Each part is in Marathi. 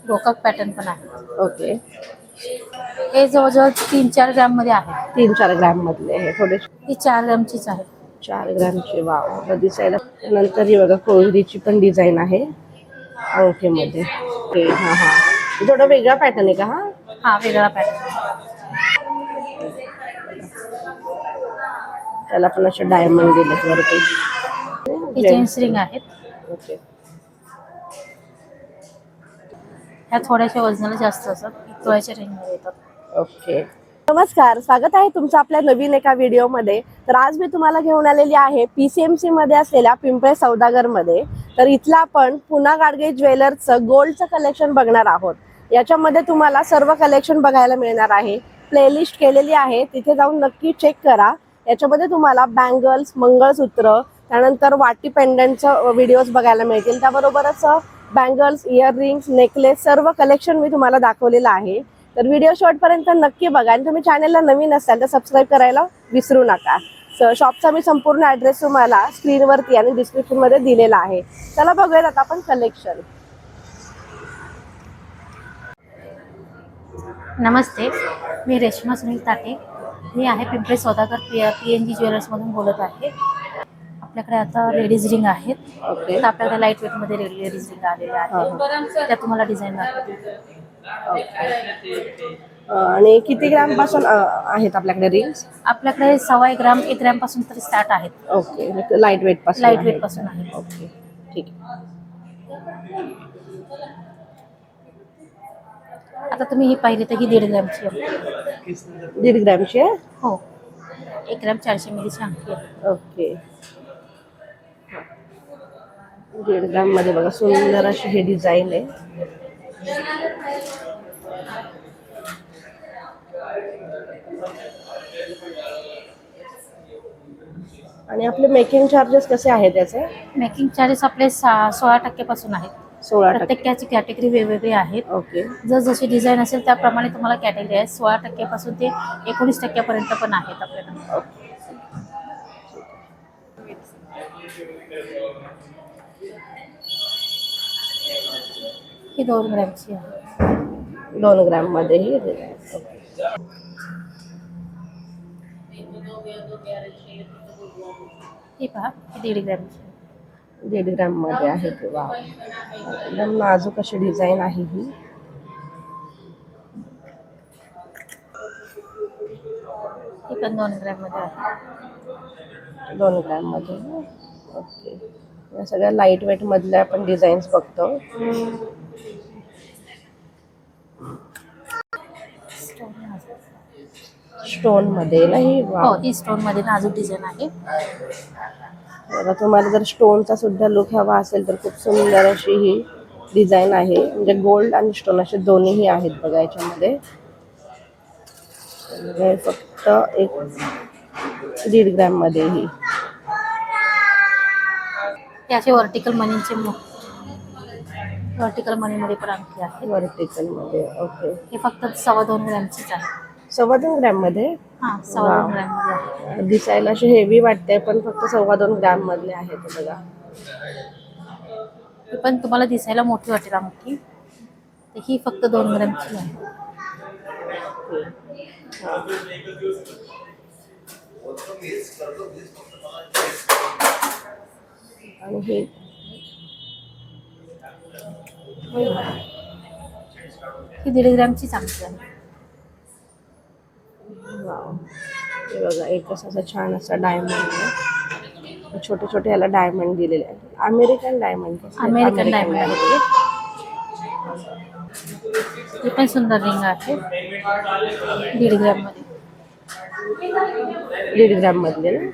गोकाक पॅटर्न पण आहे. ओके. हे जवळजवळ 3-4 ग्राम मध्ये आहे. 3-4 ग्रॅम मधले हे थोडे. ही 4 ग्रामचीच आहे. 4 ग्रॅमचे. वाव, दिसायला. नंतर ही बघा कोळरीची पण डिझाईन आहे अंगठीमध्ये. हा हा, थोडा वेगळा पॅटर्न आहे का हा? हा, वेगळा पॅटर्न. त्याला पण असे डायमंड दिलेत वरती. ही जेंट्स रिंग आहेत. ओके. ह्या थोड्याशा वजनाला जास्त असतात. 1 तोळ्याच्या रेंजमध्ये येतात. ओके. नमस्कार, स्वागत आहे तुमचं आपल्या नवीन एका व्हिडिओमध्ये. तर आज मी तुम्हाला घेऊन आलेली आहे PCMC मध्ये असलेल्या पिंपळे सौदागर मध्ये. तर इथला आपण पुन्हा गाडगे ज्वेलर्सचं गोल्डचं कलेक्शन बघणार आहोत. याच्यामध्ये तुम्हाला सर्व कलेक्शन बघायला मिळणार आहे. प्लेलिस्ट केलेली आहे, तिथे जाऊन नक्की चेक करा. याच्यामध्ये तुम्हाला बँगल्स, मंगळसूत्र, त्यानंतर वाटी पेंडंटचं व्हिडिओज बघायला मिळतील. त्याबरोबरच बँगल्स, इयररिंग्स, नेकलेस सर्व कलेक्शन मी तुम्हाला दाखवलेलं आहे. तर व्हिडिओ शेवटपर्यंत नक्की बघा. आणि तुम्ही चॅनलला नवीन असाल तर सबस्क्राईब करायला विसरू नका. शॉपचा मी संपूर्ण ॲड्रेस तुम्हाला स्क्रीनवरती आणि डिस्क्रिप्शनमध्ये दिलेला आहे. चला बघूयात आता आपण कलेक्शन. नमस्ते, मी रेश्मा सुनील ताटे. मी आहे पिंपळे सौदागर PNG ज्वेलर्समधून बोलत आहे. आपल्याकडे आता लेडीज रिंग आहेत. ओके. तर आपल्याकडे लाईट वेटमध्ये लेडीज रिंग आलेल्या आहेत. त्या तुम्हाला डिझाईन दाखवते. आणि किती ग्रॅम पासून आहेत आपल्याकडे रिंग्स? आपल्याकडे 1.25 ग्राम 1 ग्रॅम पासून तरी स्टार्ट आहेत. ओके, लाईट वेट पासून. लाईट वेट पासून आहे. ओके, ठीक. आता तुम्ही ही पाहिली तर ही 1.5 ग्रॅमची आहे. 1.5 ग्रॅमची आहे? हो, 1 ग्रॅम 400 मिलीची अंगठी आहे. ओके. 1.5 ग्रॅम मध्ये बघा सुंदर अशी हे डिझाईन आहे. आणि आपले मेकिंग चार्जेस कसे आहेत त्याचे? मेकिंग चार्जेस आपले 16% पासून आहेत. 16%. प्रत्येकाची कॅटेगरी वेगवेगळी आहेत. ओके. जशी डिझाईन असेल त्याप्रमाणे तुम्हाला कॅटेगरी आहे. 16% पासून ते 19% पर्यंत पण आहेत आपल्याकडे. ही 2 ग्रॅमची आहे. 2 ग्रॅम मध्ये ही. ही पहा, ही 1.5 ग्रॅमची. 1.5 ग्रॅम मध्ये आहे ते. वा, एकदम नाजूक अशी डिझाईन आहे ही. ही पण 2 ग्रॅम मध्ये आहे. 2 ग्रॅम मध्ये. ओके. या सगळ्या लाईट वेट मधल्या आपण डिझाईन्स बघतो. स्टोन मध्ये नाही? हो, ही स्टोन मध्ये नाजूक डिझाईन आहे. बघा, तुम्हाला जर स्टोनचा सुद्धा लुक हवा असेल तर खूप सुंदर अशी ही डिझाईन आहे. म्हणजे गोल्ड आणि स्टोन असे दोन्हीही आहेत बघा याच्यामध्ये. फक्त 1.5 ग्रॅम मध्ये ही. त्याचे वर्टिकल मनीमध्ये पण अंगठी आहे. वर्टिकल मध्ये. ओके. हे फक्त 2.25 ग्रॅमचीच आहे. 2.25 ग्रॅम मध्ये? हा, 2.25 ग्रॅम मध्ये आहे. दिसायला अशी हेवी वाटते पण फक्त 2.25 ग्रॅम मधले आहेत बघा. ही पण तुम्हाला दिसायला मोठी वाटेल अंगठी. ही फक्त 2 ग्रॅमची आहे. आणि हे ही 1.5 ग्रॅमचीच अंगठी आहे. हे बघा, एक असा छान असा डायमंड आहे. छोटे छोटे याला डायमंड दिलेले आहेत. American diamond. अमेरिकन डायमंड आहे. ही पण सुंदर रिंग आहे. 1.5 ग्रॅम मध्ये. 1.5 ग्रॅम मधले ना?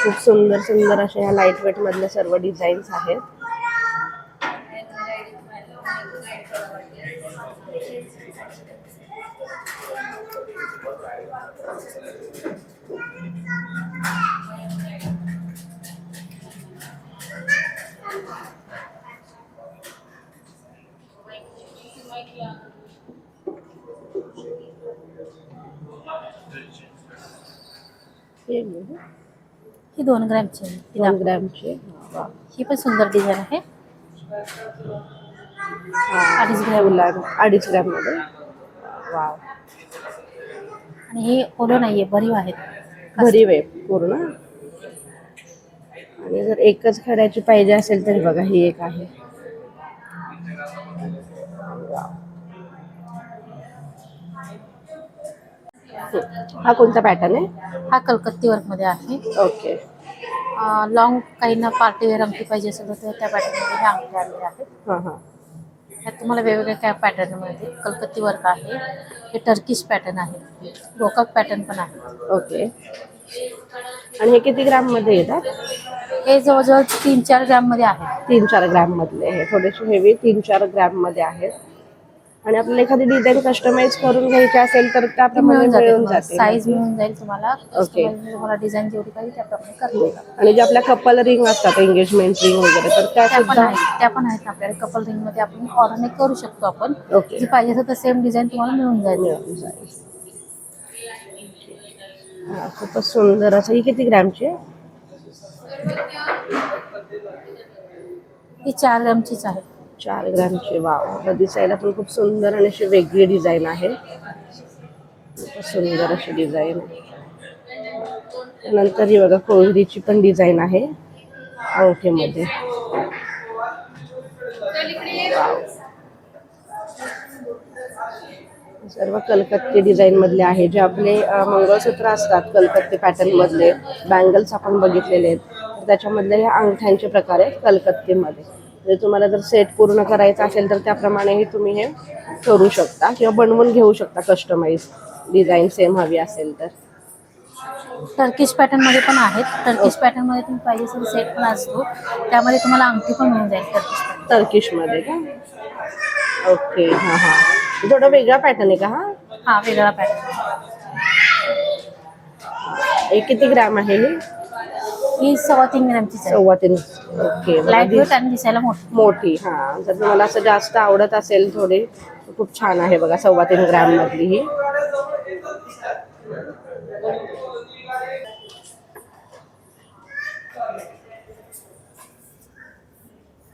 खूप सुंदर सुंदर अशा या लाईट वेट मधल्या सर्व डिझाईन्स आहेत. ही 2 ग्रॅमची आहे. ही 2 दाखव. ग्रॅमची. वा. ही पण सुंदर डिझाईन आहे. हा, 2.5 ग्रॅम. फुलार 2.5 ग्रॅम मध्ये. वाव. आणि हे ओलं नाहीये, भरीव आहेत. भरीव आहे पूर्ण. आणि जर एकच खड्याची पाहिजे असेल तरी बघा ही एक आहे. वाव. हा कोणता पॅटर्न आहे? हा कलकत्ती वर्क मध्ये आहे. ओके. लॉंग काहींना पार्टीवेअर अंगठी पाहिजे असेल तर त्या पॅटर्नमध्ये ह्या अंगठ्या आलेल्या आहेत. हां हां. ह्यात तुम्हाला वेगवेगळ्या काय पॅटर्न मिळतील. कलकत्ती वर्क आहे, हे टर्किश पॅटर्न आहे, रोकक पॅटर्न पण आहे. ओके. आणि हे किती ग्राम मध्ये येतात? हे जवळजवळ 3-4 ग्रॅम मध्ये आहे. 3-4 ग्रॅम मधले. हे थोडेसे हेवी 3-4 ग्रॅम मध्ये आहेत. आणि आपल्याला एखादी डिझाईन कस्टमाइज करून घ्यायची असेल तर ती त्याप्रमाणे मिळून जाते मिळून तुम्हाला, जाते. साईज मिळून जाईल तुम्हाला. ओके. कस्टमाइज तुम्हाला डिझाईन जेवढी पाहिजे त्याप्रमाणे करता येईल. आणि जे आपल्या कपल रिंग असतात, एंगेजमेंट रिंग वगैरे, तर त्या सुद्धा त्या पण आहेत आपल्याला. कपल रिंग मध्ये आपण ऑर्डर करू शकतो आपण. ओके. जी पाहिजे असेल तर सेम डिझाईन तुम्हाला मिळून जाईल. मिळून जाईल. हा, खूपच सुंदर असं. ही किती ग्रॅमची आहे? ही 4 ग्रॅमचीच आहे. 4 ग्रॅमची. वाव. दिसायला पण खूप सुंदर आणि अशी वेगळी डिझाईन आहे. खूपच सुंदर अशी डिझाईन. नंतर ही बघा कोळरीची पण डिझाईन आहे अंगठीमध्ये. वाव. सर्व कलकत्ती डिझाईन मधले आहे. जे आपले मंगळसूत्र असतात कलकत्ती पॅटर्न मधले, बँगल्स आपण बघितलेले आहेत, तर त्याच्यामधले हे अंगठ्यांचे प्रकार आहेत कलकत्तीमध्ये. जर तुम्हाला जर सेट पूर्ण करायचा असेल तर त्याप्रमाणेही तुम्ही हे करू शकता किंवा बनवून घेऊ शकता कस्टमाइज डिझाईन सेम हवी असेल तर. टर्किश पॅटर्न मध्ये पण आहेत. टर्किश पॅटर्न मध्ये तुम्ही पाहिजे असेल सेट पण असतो, त्यामध्ये तुम्हाला अंगठी पण मिळून जाईल. टर्किश मध्ये का? ओके. हां हां. थोडा वेगळा पॅटर्न आहे का हा? हा वेगळा पॅटर्न. हे किती ग्रॅम आहे ही? ही 3.25 ग्रॅमचीच आहे. 3.25. ओके. लाईट वेट आणि दिसायला मोठी. मोठी. हां, जर तुम्हाला असं जास्त आवडत असेल थोडी, खूप छान आहे बघा 3.25 ग्रॅम मधली ही.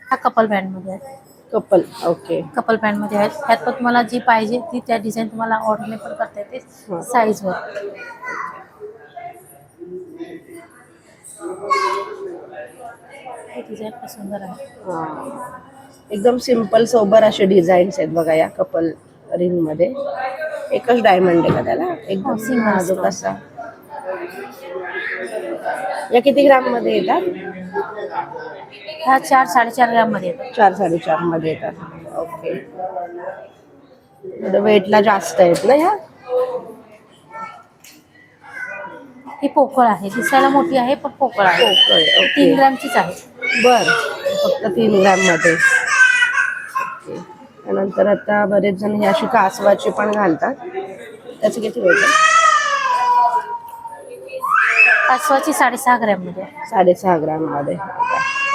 हा कपल बँड मध्ये आहे. कपल. ओके. कपल बँड मध्ये आहेत. ह्यात पण तुम्हाला जी पाहिजे ती त्या डिझाईन तुम्हाला ऑर्डर पण करता येते हां. साईजवर. हे डिझाईन पण सुंदर आहे. हां. एकदम सिंपल सोबर असे डिझाईन्स आहेत बघा या कपल रिंग मध्ये. एकच डायमंड आहे का त्याला? एकदम single नाजूक stone. असा. या किती ग्राम मध्ये येतात? ह्या 4-4.5 ग्रॅम मध्ये येतात. 4-4.5 मध्ये येतात. ओके. वेटला जास्त आहेत ना ह्या? ही पोकळ आहे, दिसायला मोठी आहे पण पोकळ आहे. पोकळ. ओके. 3 ग्रॅमचीच आहे. बर. फक्त 3 ग्रॅम मध्ये. ओके. त्यानंतर आता बरेच जण हे अशी कासवाची पण घालतात. त्याचं किती वेट आहे? कासवाची 6.5 ग्रॅम मध्ये. 6.5 ग्रॅम मध्ये.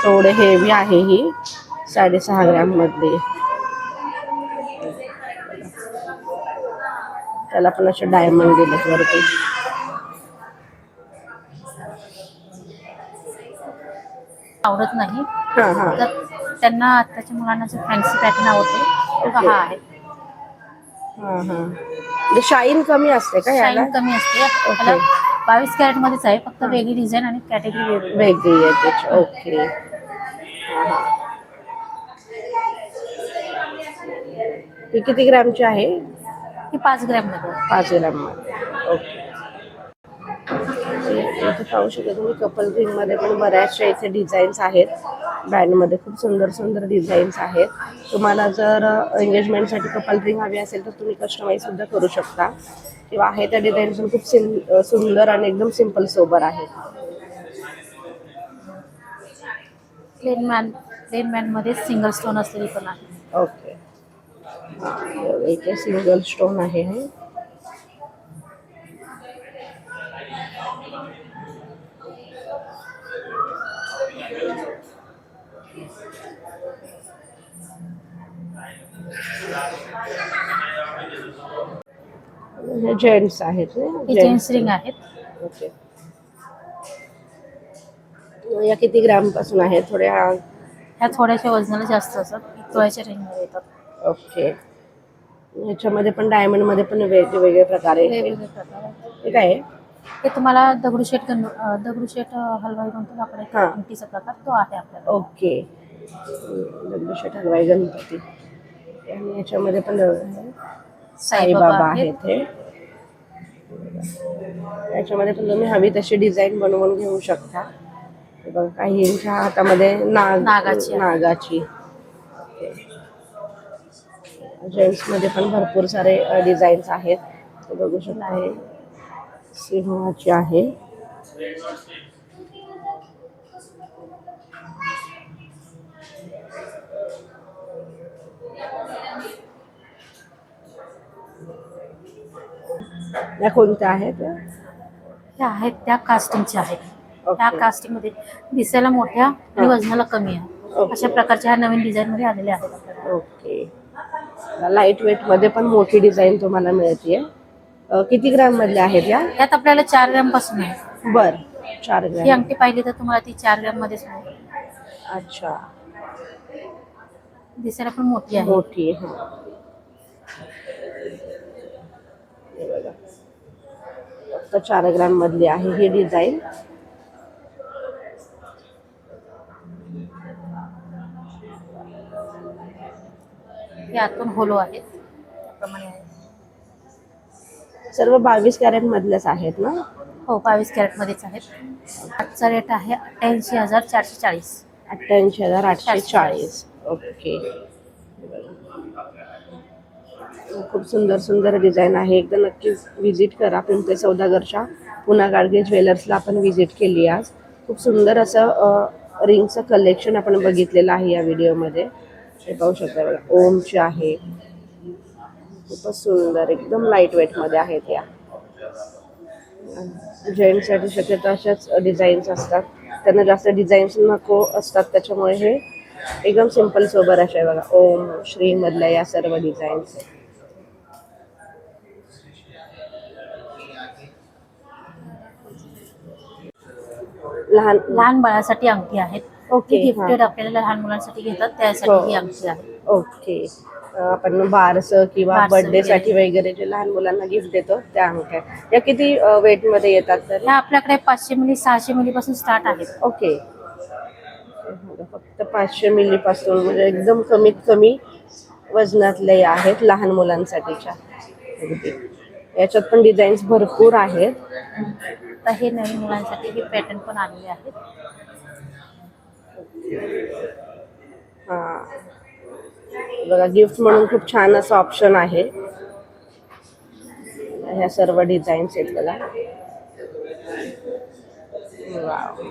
थोडे हेवी आहे ही. 6.5 ग्रॅम मधली. त्याला पण असे डायमंड दिलेत वरती. आवडत नाही हां हां. तर त्यांना आताच्या मुलांना जो फॅन्सी पॅटर्न आवडतो तो हा आहे. हां हां. म्हणजे शाईन कमी असते का याला? शाईन कमी असते. याला 22 कॅरेट मध्येच आहे, फक्त वेगळी डिझाईन आणि कॅटेगरी वेगळी. वेगळी आहे त्याची. ओके. हां हां. ही किती ग्रॅमची आहे? ही 5 ग्रॅम मध्ये. 5 ग्रॅम मध्ये. ओके. इथे पाहू शकता तुम्ही कपल रिंग मध्ये पण बऱ्याचशा इथे डिझाईन्स आहेत. बँड मध्ये खूप सुंदर सुंदर डिझाईन्स आहेत. तुम्हाला जर एंगेजमेंटसाठी कपल रिंग हवी असेल तर तुम्ही कस्टमाइज सुद्धा करू शकता, किंवा आहे त्या डिझाईन्स पण खूप सुंदर आणि एकदम सिंपल सोबर आहेत. प्लेन मॅन मध्ये सिंगल स्टोन असलेली पण आहे. ओके. इथे सिंगल स्टोन आहे हे. जेंट्स आहेत. हे जेंट्स रिंग आहेत. ओके. या किती ग्राम पासून आहेत थोड्या? ह्या थोड्याशा वजनाला जास्त असतात, 1 तोळ्याच्या रेंजमध्ये येतात. ओके. ह्याच्यामध्ये पण डायमंड मध्ये पण वेगवेगळे प्रकार आहेत. वेगवेगळे प्रकार आहेत. हे काय आहे? हे तुम्हाला दगडूशेठ हलवाई म्हणतो आपण हा. अंगठीचा प्रकार तो आहे आपल्याला. ओके. दगडूशेठ हलवाई गणपती. आणि याच्यामध्ये पण साईबाबा आहेत हे. याच्यामध्ये पण तुम्ही हवी तशी डिझाईन बनवून घेऊ शकता. हे बघा काहींच्या हातामध्ये नागाची. जेंट्स मध्ये पण भरपूर सारे डिझाईन्स आहेत. ते बघू शकता. हे सिंहाची आहे. या कोणत्या आहेत? त्या आहेत त्या कास्टिंगच्या आहेत. त्या ओके. कास्टिंग मध्ये दिसायला मोठ्या आणि वजनाला कमी आहे. ओके. अशा प्रकारच्या ह्या नवीन डिझाईन मध्ये आलेल्या आहेत आपल्याला. ओके. लाईट वेट मध्ये पण मोठी डिझाईन तुम्हाला मिळते. किती ग्राम मधल्या आहेत या? यात आपल्याला 4 ग्रॅम पासून आहे. बर, 4 ही ग्रॅम. अंगठी पाहिली तर तुम्हाला ती 4 ग्रॅम मध्येच मिळेल. अच्छा. दिसायला पण मोठी आहे. मोठी. हा. हे बघा. फक्त 4 ग्राम मधली आहे ही डिझाईन. हे आतून होलो आहेत. त्याप्रमाणे आहे. सर्व 22 कॅरेट मधलेच आहेत ना? हो, 22 कॅरेट मध्येच आहेत. आजचा रेट आहे 88,440. 88,840. ओके. खूप सुंदर सुंदर डिझाईन आहे. एकदा नक्की व्हिजिट करा. पिंपळे सौदागरच्या पुना गाडगे ज्वेलर्सला आपण व्हिजिट केली आज. खूप सुंदर असं रिंगचं कलेक्शन आपण बघितलेलं आहे या व्हिडिओमध्ये. हे पाहू शकता बघा. ओमची आहे. खूपच सुंदर, एकदम लाईट वेट मध्ये आहेत या. जेंट्ससाठी शक्यतो अशाच डिझाईन्स असतात. त्यांना जास्त डिझाईन्स नको असतात, त्याच्यामुळे हे एकदम सिंपल सोबर असे आहे बघा. ओम श्री मधल्या या सर्व डिझाईन्स. लहान लहान बाळासाठी अंगठी आहेत. ओके, ती गिफ्टेड आपल्याला लहान मुलांसाठी घेतात, त्यासाठी ही अंगठी आहे. ओके. आपण बारस किंवा बारसं बर्थडे साठी वगैरे जे लहान मुलांना गिफ्ट देतो त्या अंगठ्या. या किती वेट मध्ये येतात तर? ह्या आपल्याकडे 500 मिली 600 मिली पासून स्टार्ट आहेत. ओके. फक्त 500 मिली पासून, म्हणजे एकदम कमीत कमी वजनातले आहेत लहान मुलांसाठीच्या. याच्यात पण डिझाईन्स भरपूर आहेत. तर हे नवीन मुलांसाठी हे पॅटर्न पण आलेले आहेत. हा बघा, गिफ्ट म्हणून खूप छान असं ऑप्शन आहे. ह्या सर्व डिझाईन्स आहेत बघा. वाव.